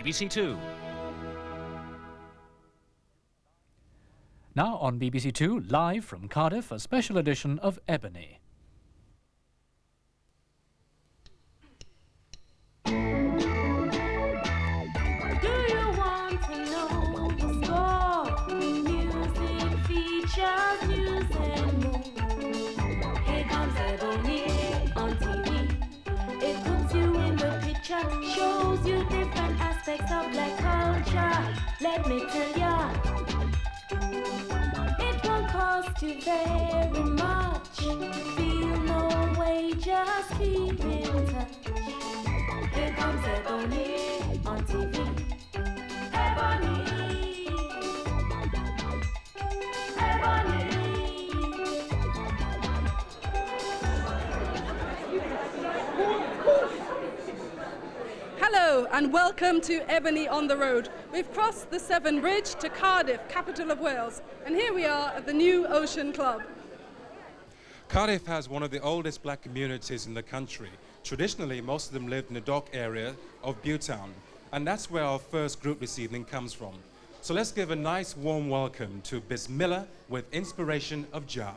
BBC2. Now on BBC2, live from Cardiff, a special edition of Ebony. Shows you different aspects of black culture. Let me tell ya, it won't cost you very much. Feel no way, just keep in touch. Here comes Ebony on TV. Ebony, Ebony. Hello and welcome to Ebony on the Road. We've crossed the Severn Bridge to Cardiff, capital of Wales, and here we are at the New Ocean Club. Cardiff has one of the oldest black communities in the country. Traditionally, most of them lived in the dock area of Butetown, and that's where our first group this evening comes from. So let's give a nice warm welcome to Bismillah with Inspiration of Jah.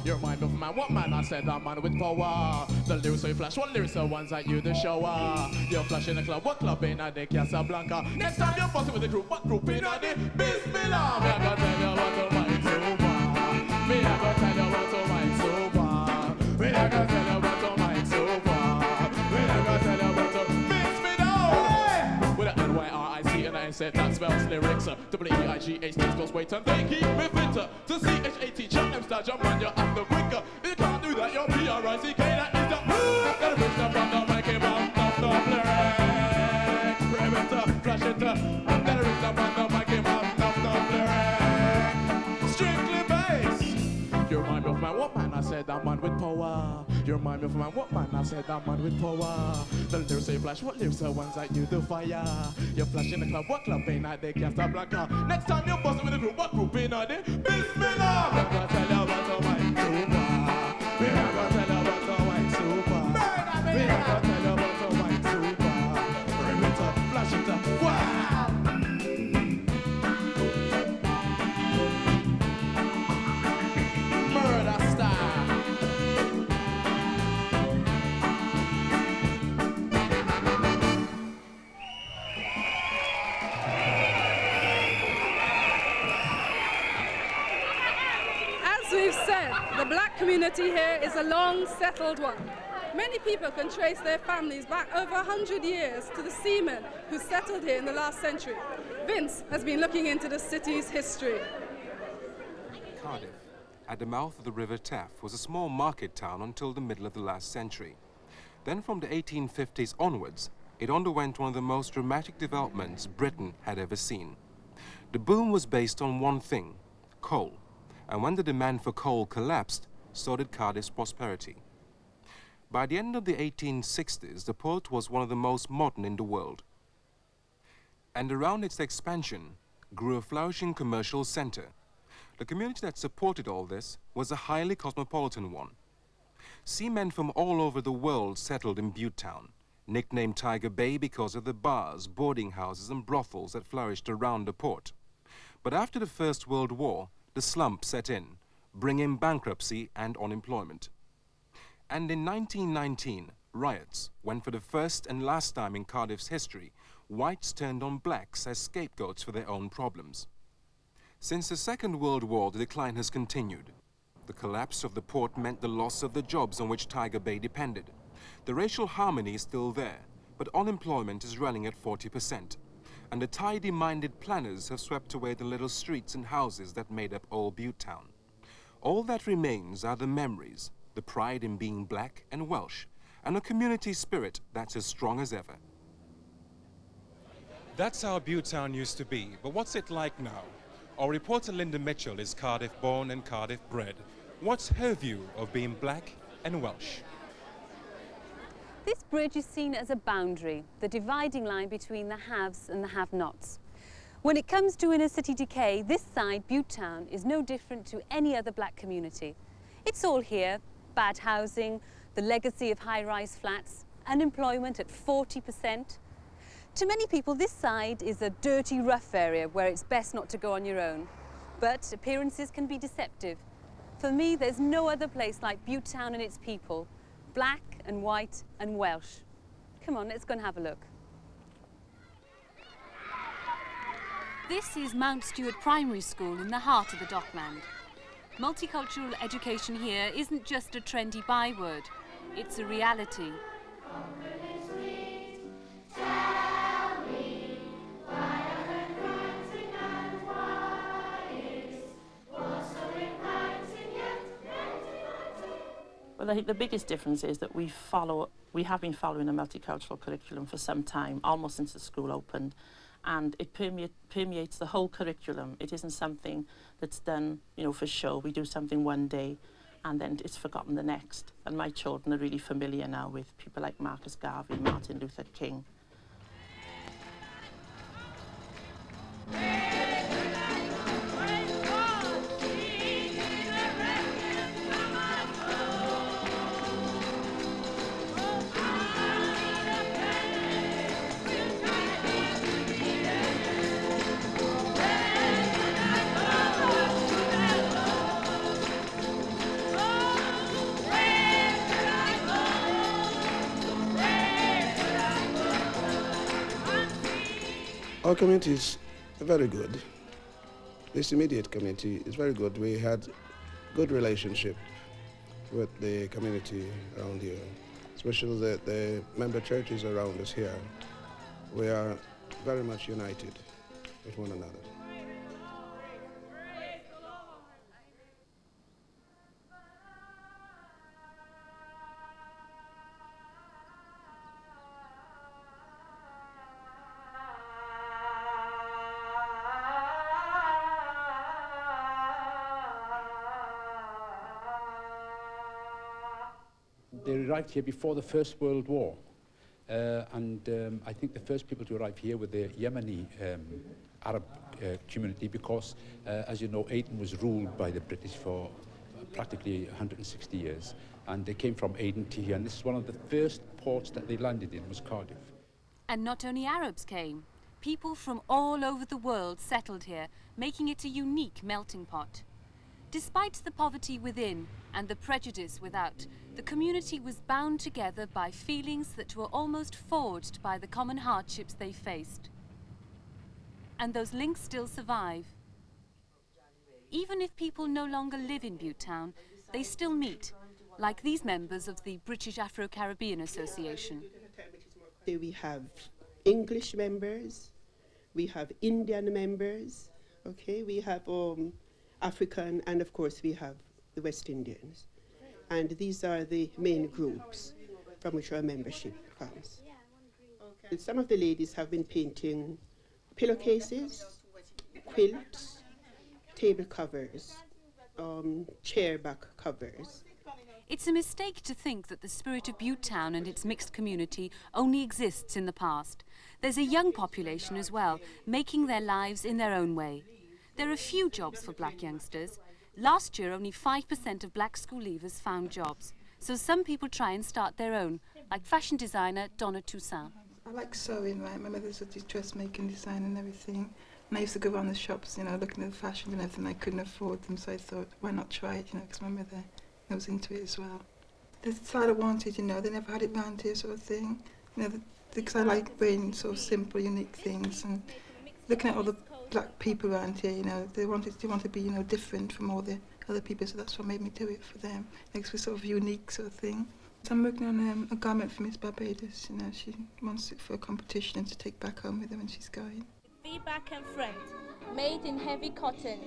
You're my of man, what man I said I'm man with power. The lyrics so you flash, what lyrics are ones that you the shower. You're flashing the club, what club in a the Casablanca. Next time you're fussing with the group, what group in a the Bismillah. Me I gotta tell you what to mind super. Me I gotta tell you what to mind super. Me I gotta tell you what to mind super. Me I gotta tell you what to Bismillah. With an N-Y-R-I-C and I said that spells lyrics. W-E-I-G-H spells wait and they keep me fit. To C-H-A-T, jump them star, jump on your up the quicker. You can't do that, you're P-R-I-C-K, that is the gotta bring stuff on the mic, him off the lyrics. Perimeter, flash it up. Gotta bring stuff on the mic, him off the lyrics. Strictly bass. You're my milk man, what man I said that man with power. You're my milk man, what man I said that man with power. The lyrics say flash, what lyrics are ones that you do fire. You're flashing the club, what club ain't at the Casablanca. Next time you're busting with a group, what group ain't at the Bismillah. I'm gonna tell you what to white super. We're gonna tell you what to white super. We're gonna tell you what to white super. Bring it up, flash it up, wow. Murder style. As we've said, the black community here is a long settled one. Many people can trace their families back over 100 years to the seamen who settled here in the last century. Vince has been looking into the city's history. Cardiff, at the mouth of the River Taff, was a small market town until the middle of the last century. Then from the 1850s onwards, it underwent one of the most dramatic developments Britain had ever seen. The boom was based on one thing, coal, and when the demand for coal collapsed, so did Cardiff's prosperity. By the end of the 1860s, the port was one of the most modern in the world. And around its expansion grew a flourishing commercial center. The community that supported all this was a highly cosmopolitan one. Seamen from all over the world settled in Butetown, nicknamed Tiger Bay because of the bars, boarding houses and brothels that flourished around the port. But after the First World War, the slump set in, bringing bankruptcy and unemployment. And in 1919, riots, when for the first and last time in Cardiff's history, whites turned on blacks as scapegoats for their own problems. Since the Second World War, the decline has continued. The collapse of the port meant the loss of the jobs on which Tiger Bay depended. The racial harmony is still there, but unemployment is running at 40%. And the tidy-minded planners have swept away the little streets and houses that made up old Butetown. All that remains are the memories, the pride in being black and Welsh, and a community spirit that's as strong as ever. That's how Butetown used to be, but what's it like now? Our reporter Linda Mitchell is Cardiff born and Cardiff bred. What's her view of being black and Welsh? This bridge is seen as a boundary, the dividing line between the haves and the have-nots. When it comes to inner city decay, this side, Butetown, is no different to any other black community. It's all here: bad housing, the legacy of high-rise flats, unemployment at 40%. To many people, this side is a dirty, rough area where it's best not to go on your own. But appearances can be deceptive. For me, there's no other place like Butetown and its people, black and white and Welsh. Come on, let's go and have a look. This is Mount Stewart Primary School in the heart of the Dockland. Multicultural education here isn't just a trendy byword, it's a reality. Well, I think the biggest difference is that we have been following a multicultural curriculum for some time, almost since the school opened, and it permeates the whole curriculum. It isn't something that's done, for show. We do something one day and then it's forgotten the next. And my children are really familiar now with people like Marcus Garvey, Martin Luther King. Our community is very good. This immediate community is very good. We had good relationship with the community around here, especially the member churches around us here. We are very much united with one another. They arrived here before the First World War, and I think the first people to arrive here were the Yemeni Arab community because, as you know, Aden was ruled by the British for practically 160 years, and they came from Aden to here, and this is one of the first ports that they landed in was Cardiff. And not only Arabs came, people from all over the world settled here, making it a unique melting pot. Despite the poverty within and the prejudice without, the community was bound together by feelings that were almost forged by the common hardships they faced. And those links still survive. Even if people no longer live in Butetown, they still meet, like these members of the British Afro-Caribbean Association. We have English members, we have Indian members, okay, we have African, and of course we have the West Indians. And these are the main groups from which our membership comes. And some of the ladies have been painting pillowcases, quilts, table covers, chair back covers. It's a mistake to think that the spirit of Butetown and its mixed community only exists in the past. There's a young population as well, making their lives in their own way. There are few jobs for black youngsters. Last year, only 5% of black school leavers found jobs. So some people try and start their own, like fashion designer Donna Toussaint. I like sewing, right? My mother's a dressmaking, design and everything. And I used to go around the shops, you know, looking at the fashion and everything. I couldn't afford them, so I thought, why not try it, you know, because my mother was into it as well. The style I wanted, you know, they never had it round here, sort of thing. You know, because I like wearing sort of simple, unique things, and looking at all the black people around here, you know, they want to be, you know, different from all the other people, so that's what made me do it for them. Makes me sort of unique sort of thing. So I'm working on a garment for Miss Barbados, you know, she wants it for a competition and to take back home with her when she's going. Feedback and front, made in heavy cotton.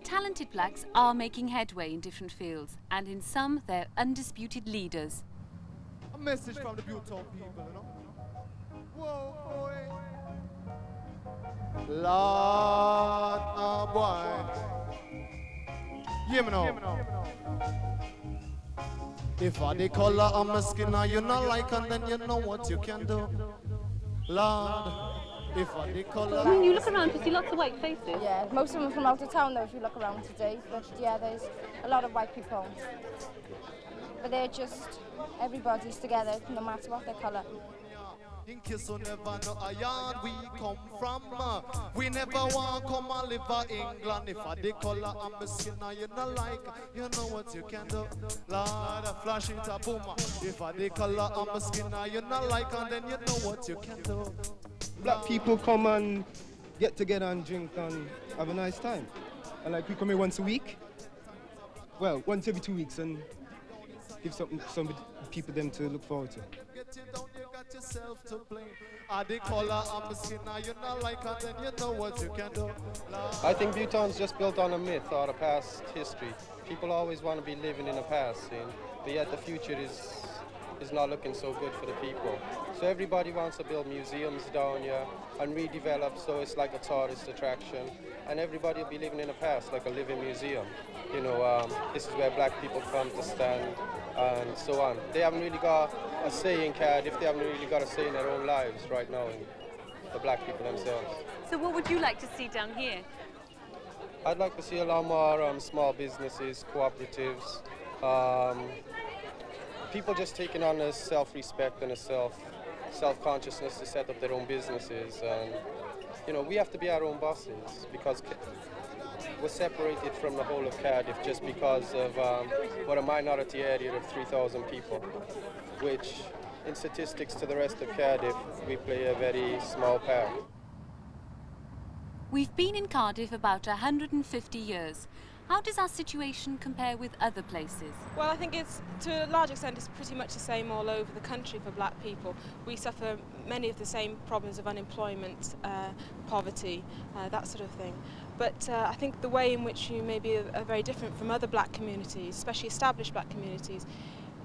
Talented blacks are making headway in different fields, and in some, they're undisputed leaders. A message from the Butetown people, you know? Whoa, boy. Lord, oh boy. Yeah, me know. If I the color of my skin and you not like, and then you know what you can do. Lord, if I the color. When you look around, you see lots of white faces. Yeah, most of them are from out of town though, if you look around today. But yeah, there's a lot of white people. But they're just, everybody's together, no matter what their colour. In case you never know a yard we come from, we never want come and live in England. If I the color of my skin and you not like, you know what you can do. Lord, flash it a boom. If I the color of my skin and you not like, and then you know what you can do. Black people come and get together and drink and have a nice time. And like we come here once a week, well, once every 2 weeks, and give some people them to look forward to. Yourself to blame. Are the color of my skin and you not like, and then you know what you can do. I think Butetown's just built on a myth or a past history. People always want to be living in a past scene, but yet the future is not looking so good for the people. So everybody wants to build museums down here and redevelop so it's like a tourist attraction, and everybody will be living in the past like a living museum. You know, this is where black people come to stand and so on. They haven't really got a say in Cardiff, they haven't really got a say in their own lives right now, in the black people themselves. So what would you like to see down here? I'd like to see a lot more small businesses, cooperatives, people just taking on a self-respect and a self-consciousness to set up their own businesses. And, you know, we have to be our own bosses because we're separated from the whole of Cardiff just because of what a minority area of 3,000 people, which in statistics to the rest of Cardiff, we play a very small part. We've been in Cardiff about 150 years. How does our situation compare with other places? Well, I think it's, to a large extent, it's pretty much the same all over the country for black people. We suffer many of the same problems of unemployment, poverty, that sort of thing. But I think the way in which you maybe are very different from other black communities, especially established black communities,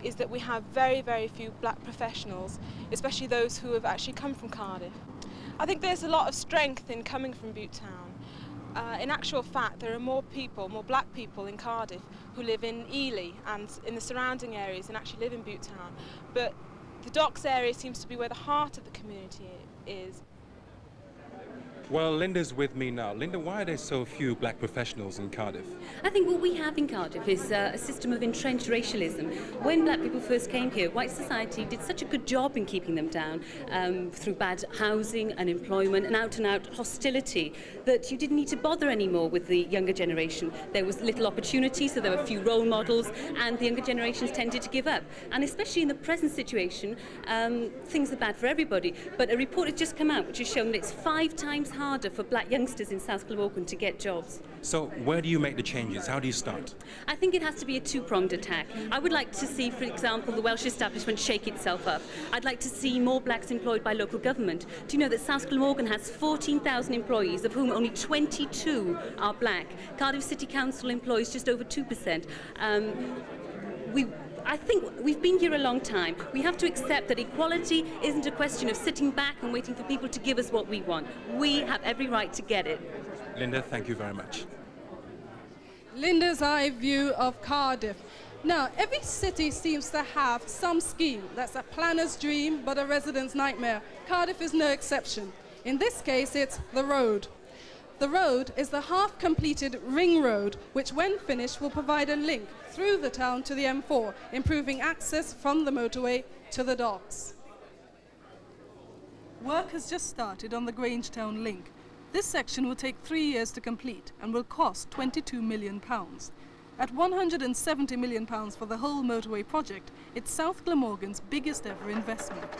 is that we have very, very few black professionals, especially those who have actually come from Cardiff. I think there's a lot of strength in coming from Butetown. In actual fact, there are more black people in Cardiff who live in Ely and in the surrounding areas and actually live in Butetown. But the docks area seems to be where the heart of the community is. Well, Linda's with me now. Linda, why are there so few black professionals in Cardiff? I think what we have in Cardiff is a system of entrenched racialism. When black people first came here, white society did such a good job in keeping them down through bad housing, unemployment and out-and-out hostility that you didn't need to bother anymore with the younger generation. There was little opportunity, so there were few role models, and the younger generations tended to give up. And especially in the present situation, things are bad for everybody. But a report has just come out which has shown that it's 5 times harder for black youngsters in South Glamorgan to get jobs. So where do you make the changes? How do you start? I think it has to be a two-pronged attack. I would like to see, for example, the Welsh establishment shake itself up. I'd like to see more blacks employed by local government. Do you know that South Glamorgan has 14,000 employees, of whom only 22 are black? Cardiff City Council employs just over 2%. I think we've been here a long time. We have to accept that equality isn't a question of sitting back and waiting for people to give us what we want. We have every right to get it. Linda, thank you very much. Linda's eye view of Cardiff. Now, every city seems to have some scheme that's a planner's dream but a resident's nightmare. Cardiff is no exception. In this case, it's the road. The road is the half-completed ring road, which when finished will provide a link through the town to the M4, improving access from the motorway to the docks. Work has just started on the Grangetown link. This section will take 3 years to complete and will cost £22 million. At £170 million for the whole motorway project, it's South Glamorgan's biggest ever investment.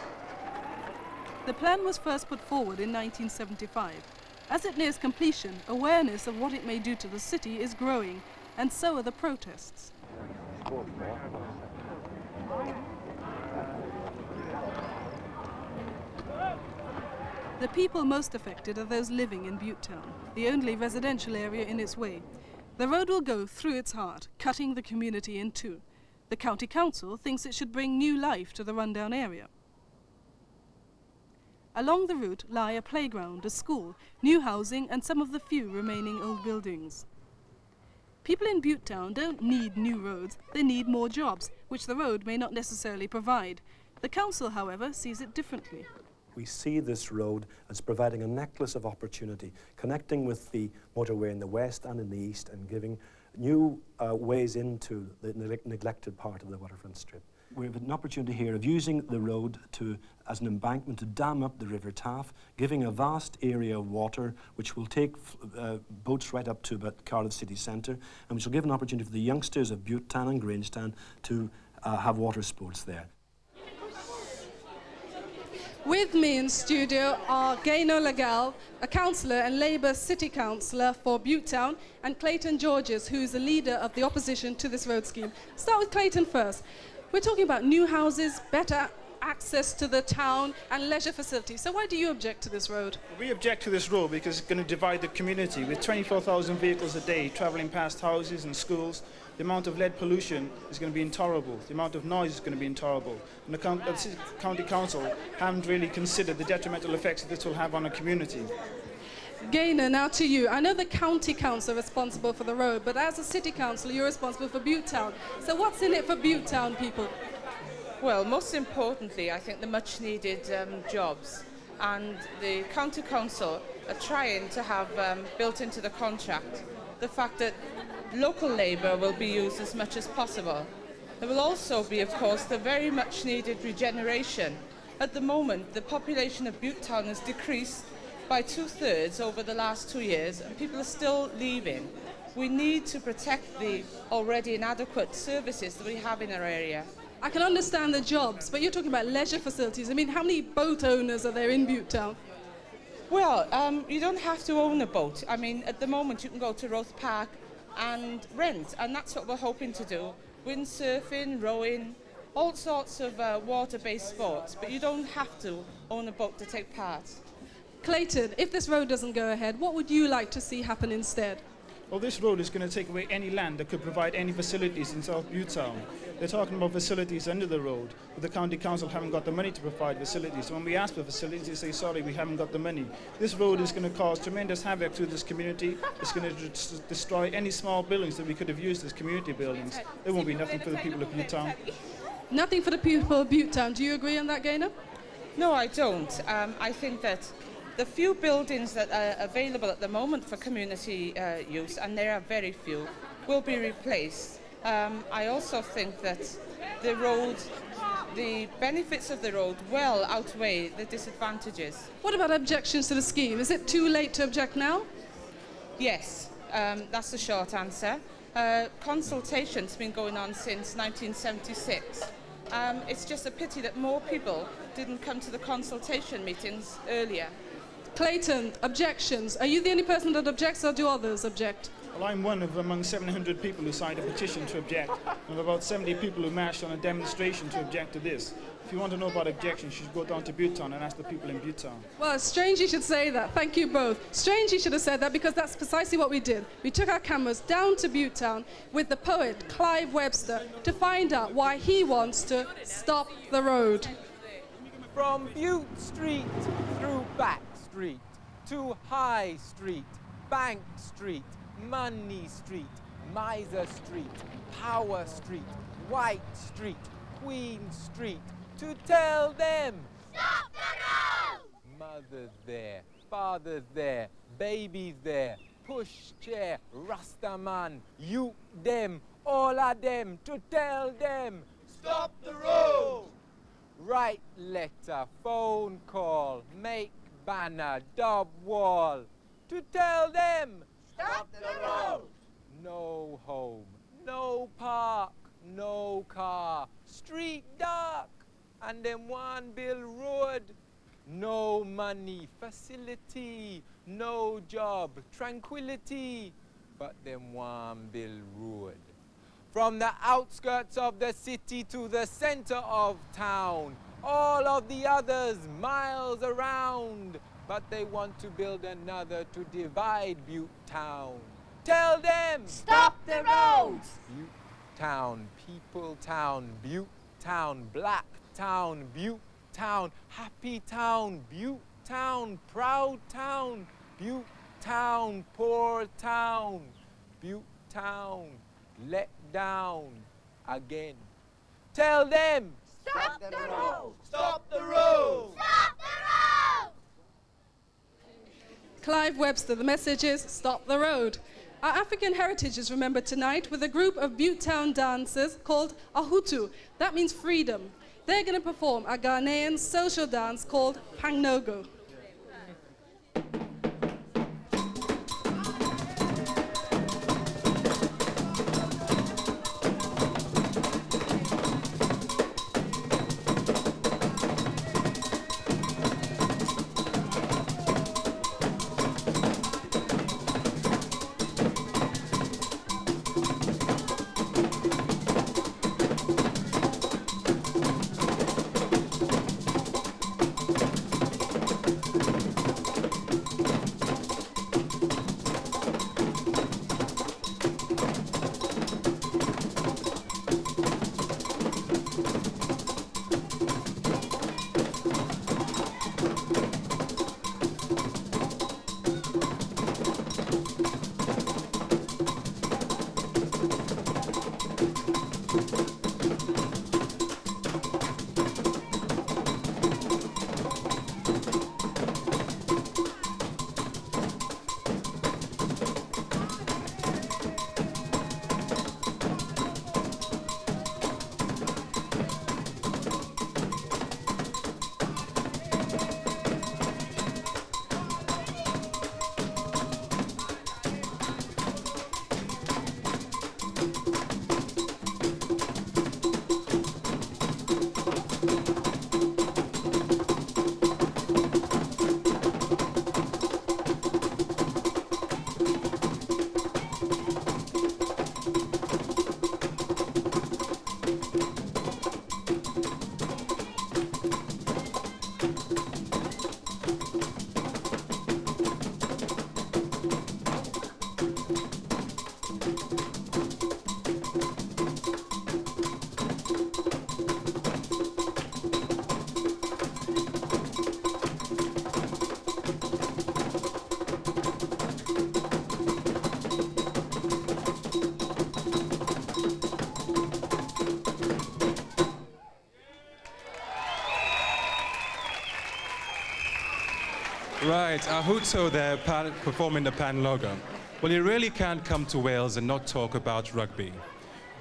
The plan was first put forward in 1975. As it nears completion, awareness of what it may do to the city is growing, and so are the protests. The people most affected are those living in Butetown, the only residential area in its way. The road will go through its heart, cutting the community in two. The county council thinks it should bring new life to the rundown area. Along the route lie a playground, a school, new housing and some of the few remaining old buildings. People in Butetown don't need new roads, they need more jobs, which the road may not necessarily provide. The council, however, sees it differently. We see this road as providing a necklace of opportunity, connecting with the motorway in the west and in the east and giving new ways into the neglected part of the waterfront strip. We have an opportunity here of using the road as an embankment to dam up the River Taff, giving a vast area of water which will take boats right up to about Cardiff city centre, and which will give an opportunity for the youngsters of Butetown and Grangetown to have water sports there. With me in studio are Gaynor Legal, a councillor and Labour City Councillor for Butetown, and Clayton Georges, who's the leader of the opposition to this road scheme. Start with Clayton first. We're talking about new houses, better access to the town and leisure facilities. So why do you object to this road? We object to this road because it's going to divide the community. With 24,000 vehicles a day travelling past houses and schools, the amount of lead pollution is going to be intolerable. The amount of noise is going to be intolerable. And the county council haven't really considered the detrimental effects that this will have on a community. Gaynor, now to you. I know the county council are responsible for the road, but as a city council, you're responsible for Butetown. So what's in it for Butetown people? Well, most importantly, I think the much-needed jobs. And the county council are trying to have built into the contract the fact that local labour will be used as much as possible. There will also be, of course, the very much-needed regeneration. At the moment, the population of Butetown has decreased by 2/3 over the last 2 years, and people are still leaving. We need to protect the already inadequate services that we have in our area. I can understand the jobs, but you're talking about leisure facilities. I mean, how many boat owners are there in Butetown? Well, you don't have to own a boat. I mean, at the moment, you can go to Roath Park and rent, and that's what we're hoping to do. Windsurfing, rowing, all sorts of water-based sports, but you don't have to own a boat to take part. Clayton, if this road doesn't go ahead, what would you like to see happen instead? Well, this road is going to take away any land that could provide any facilities in South Butetown. They're talking about facilities under the road, but the county council haven't got the money to provide facilities. So when we ask for facilities, they say, sorry, we haven't got the money. This road is going to cause tremendous havoc to this community. It's going to destroy any small buildings that we could have used as community buildings. There won't be nothing for the people of Butetown. Nothing for the people of Butetown. Do you agree on that, Gaynor? No, I don't. I think that the few buildings that are available at the moment for community use, and there are very few, will be replaced. I also think that the road, the benefits of the road well outweigh the disadvantages. What about objections to the scheme? Is it too late to object now? Yes, that's the short answer. Consultation's been going on since 1976. It's just a pity that more people didn't come to the consultation meetings earlier. Clayton, objections. Are you the only person that objects, or do others object? Well, I'm one of among 700 people who signed a petition to object, and about 70 people who marched on a demonstration to object to this. If you want to know about objections, you should go down to Butetown and ask the people in Butetown. Well, it's strange you should say that. Thank you both. Strange you should have said that, because that's precisely what we did. We took our cameras down to Butetown with the poet Clive Webster to find out why he wants to stop the road. From Bute Street through Back Street to High Street, Bank Street, Money Street, Miser Street, Power Street, White Street, Queen Street, to tell them, stop the road! Mother's there, father's there, baby's there, pushchair, Rastaman, you, them, all of them, to tell them, stop the road! Write letter, phone call, make banner, dub wall, to tell them, stop the road! No home, no park, no car, street dark, and them one bill road. No money, facility, no job, tranquility, but them one bill road. From the outskirts of the city to the center of town, all of the others miles around, but they want to build another to divide Butetown. Tell them, stop the roads! Butetown, people town, Butetown, black town, Butetown, happy town, Butetown, proud town, Butetown, poor town, Butetown, let down again. Tell them, stop the road! Stop the road! Stop the road! Clive Webster, the message is, stop the road. Our African heritage is remembered tonight with a group of Butetown dancers called Ahutu. That means freedom. They're going to perform a Ghanaian social dance called Pangnogo. Right, Ahutu there performing the Pan logo. Well, you really can't come to Wales and not talk about rugby.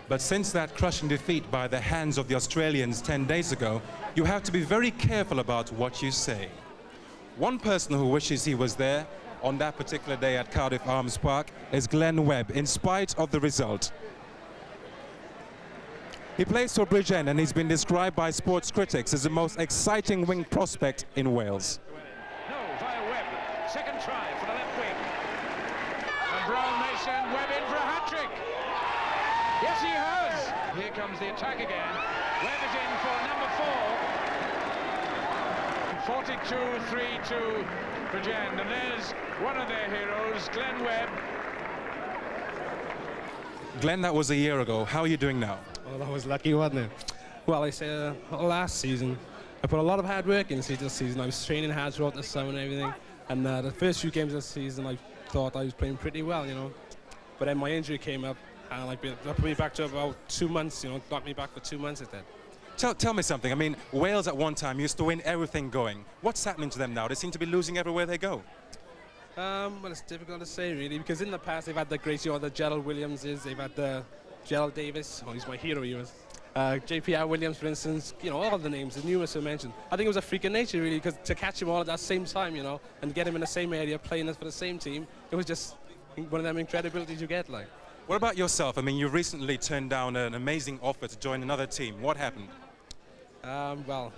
But since that crushing defeat by the hands of the Australians 10 days ago, you have to be very careful about what you say. One person who wishes he was there on that particular day at Cardiff Arms Park is Glenn Webb, in spite of the result. He plays for Bridgend and he's been described by sports critics as the most exciting wing prospect in Wales. Via Webb. second try for the left wing. And Brown Mason, Webb in for a hat-trick. Yes, he has. Here comes the attack again. Webb is in for number 4. 42-3-2 for Jen. And there's one of their heroes, Glenn Webb. Glenn, that was a year ago. How are you doing now? Well, that was lucky, wasn't it? Well, I say last season, I put a lot of hard work into this season. I was training hard throughout the summer and everything. And the first few games of the season, I thought I was playing pretty well, you know. But then my injury came up, and that put me back to about 2 months, you know, knocked me back for 2 months at that. Tell me something. I mean, Wales at one time used to win everything going. What's happening to them now? They seem to be losing everywhere they go. Well, it's difficult to say, really, because in the past they've had the greats, you know, the Gerald Williamses, they've had the Gerald Davis, he's my hero, he was. JPR Williams, for instance, you know, all the names, the numerous were mentioned. I think it was a freak of nature, really, because to catch them all at that same time, you know, and get them in the same area, playing for the same team, it was just one of them incredibilities you get, like. What about yourself? I mean, you recently turned down an amazing offer to join another team. What happened? Well,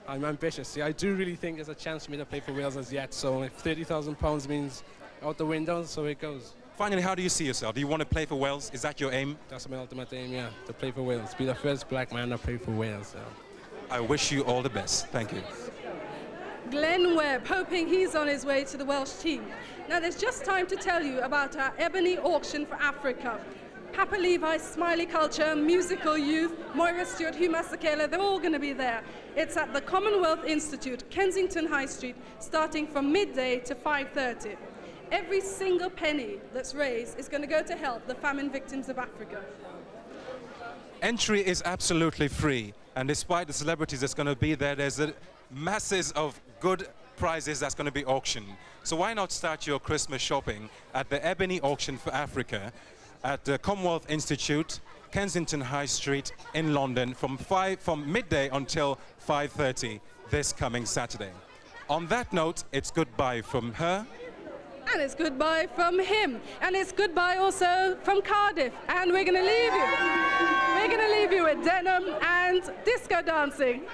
I'm ambitious. See, I do really think there's a chance for me to play for Wales as yet, so if £30,000 means out the window, so it goes. Finally, how do you see yourself? Do you want to play for Wales? Is that your aim? That's my ultimate aim, yeah, to play for Wales. Be the first black man to play for Wales. Yeah. I wish you all the best. Thank you. Glenn Webb, hoping he's on his way to the Welsh team. Now, there's just time to tell you about our Ebony auction for Africa. Papa Levi, Smiley Culture, Musical Youth, Moira Stewart, Hugh Masekela, they're all going to be there. It's at the Commonwealth Institute, Kensington High Street, starting from midday to 5:30. Every single penny that's raised is going to go to help the famine victims of Africa. Entry is absolutely free, and despite the celebrities that's going to be there, there's masses of good prizes that's going to be auctioned. So why not start your Christmas shopping at the Ebony Auction for Africa at the Commonwealth Institute, Kensington High Street in London from midday until 5:30 this coming Saturday. On that note, it's goodbye from her. And it's goodbye from him. And it's goodbye also from Cardiff. And we're going to leave you. We're going to leave you with denim and disco dancing.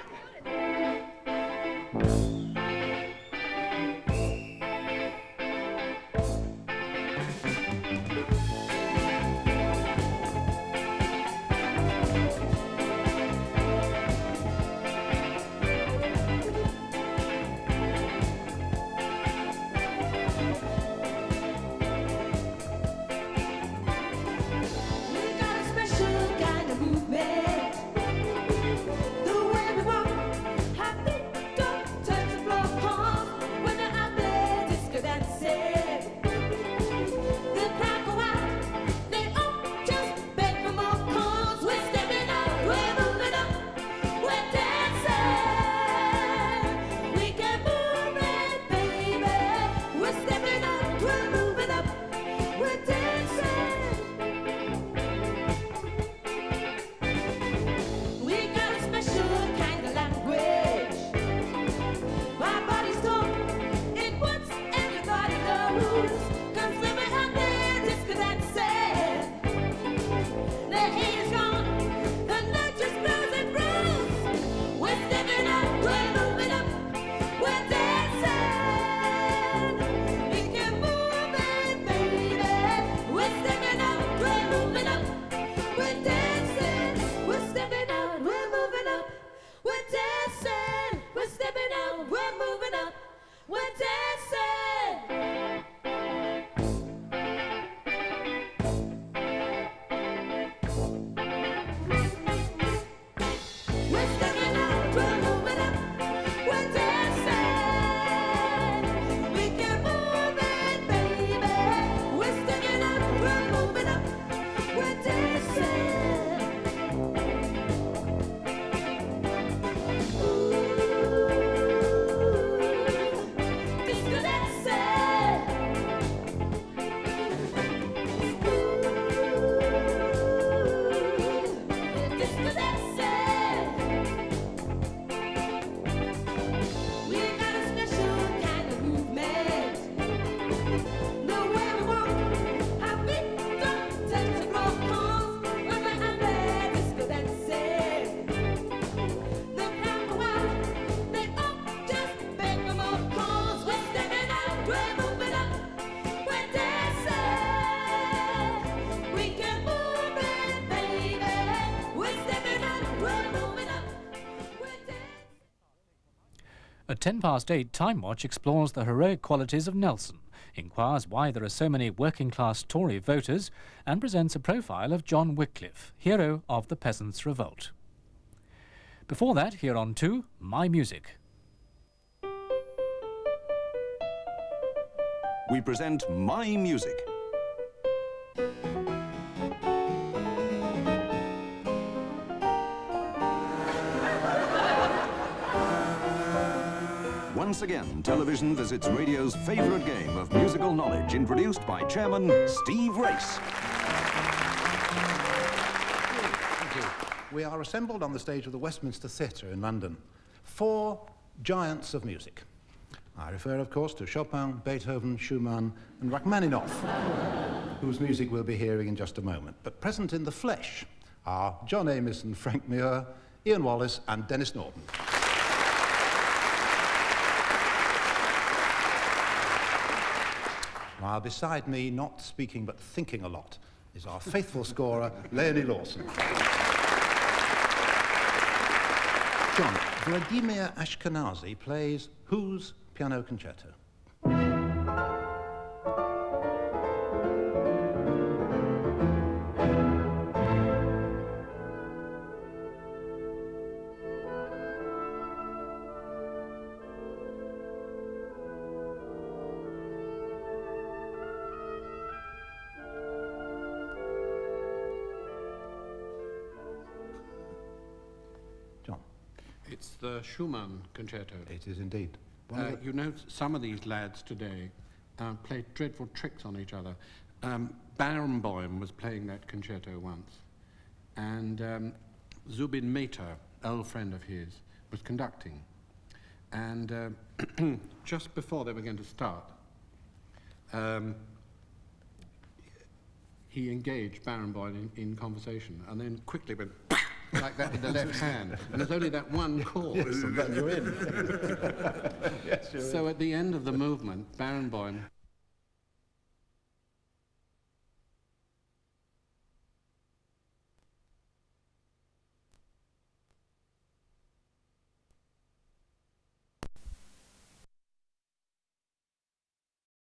Happy At 8:10, Time Watch explores the heroic qualities of Nelson, inquires why there are so many working-class Tory voters, and presents a profile of John Wycliffe, hero of the Peasants' Revolt. Before that, here on 2, My Music. We present My Music. Once again, television visits radio's favourite game of musical knowledge, introduced by Chairman Steve Race. Thank you. We are assembled on the stage of the Westminster Theatre in London. 4 giants of music. I refer, of course, to Chopin, Beethoven, Schumann, and Rachmaninoff, whose music we'll be hearing in just a moment. But present in the flesh are John Amos and Frank Muir, Ian Wallace, and Dennis Norton. While beside me, not speaking but thinking a lot, is our faithful scorer, Leonie Lawson. John, Vladimir Ashkenazy plays whose piano concerto? It's the Schumann concerto. It is indeed. You know, some of these lads today play dreadful tricks on each other. Barenboim was playing that concerto once, and Zubin Mehta, old friend of his, was conducting. And just before they were going to start, he engaged Barenboim in conversation, and then quickly went like that with the left hand, and there's only that one chord. Yes, and then you're in. Yes, you're so in. At the end of the movement, Barenboim